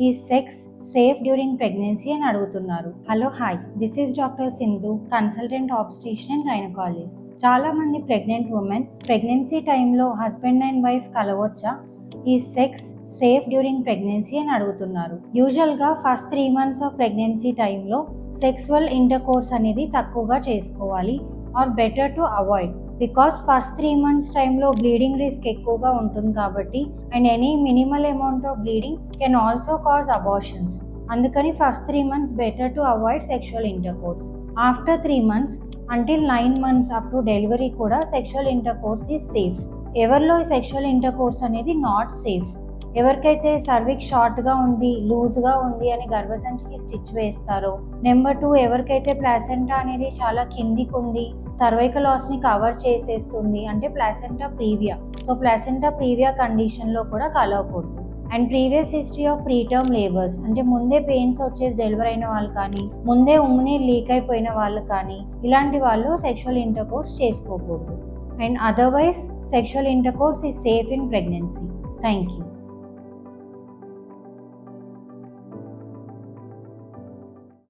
Is sex safe during pregnancy అని అడుగుతున్నారు. Hello hi, this is doctor Sindhu, consultant obstetrician and gynaecologist. చాలా మంది pregnant women pregnancy టైంలో husband and wife కలవచ్చా, ఈ సెక్స్ సేఫ్ డ్యూరింగ్ ప్రెగ్నెన్సీ అని అడుగుతున్నారు. యూజువల్గా ఫస్ట్ 3 months ఆఫ్ ప్రెగ్నెన్సీ టైంలో సెక్సువల్ ఇంటర్కోర్స్ అనేది తక్కువగా చేసుకోవాలి or better to avoid, because first 3 months టైంలో బ్లీడింగ్ రిస్క్ ఎక్కువగా ఉంటుంది కాబట్టి, and any minimal amount of bleeding can also cause abortions. అందుకని first 3 months better to avoid sexual intercourse. After 3 months until 9 months up to delivery కూడా sexual intercourse is safe. ఎవరిలో ఈ sexual intercourse అనేది not safe, ఎవరికైతే cervix షార్ట్గా ఉంది, లూజ్గా ఉంది అని గర్భసంచికి స్టిచ్ వేస్తారో. నెంబర్ 2, ఎవరికైతే ప్లాసెంటా అనేది చాలా కిందికి ఉంది, సర్వైకల్ లాస్ని కవర్ చేసేస్తుంది, అంటే placenta praevia. So placenta praevia కండిషన్లో కూడా కలవకూడదు. And previous history of preterm labours, అంటే ముందే పెయిన్స్ వచ్చేసి డెలివరీ అయిన వాళ్ళు కానీ, ముందే ఉమ్ముని లీక్ అయిపోయిన వాళ్ళు కానీ, ఇలాంటి వాళ్ళు సెక్షువల్ ఇంటర్కోర్స్ చేసుకోకూడదు. And otherwise, sexual intercourse is safe in pregnancy. Thank you.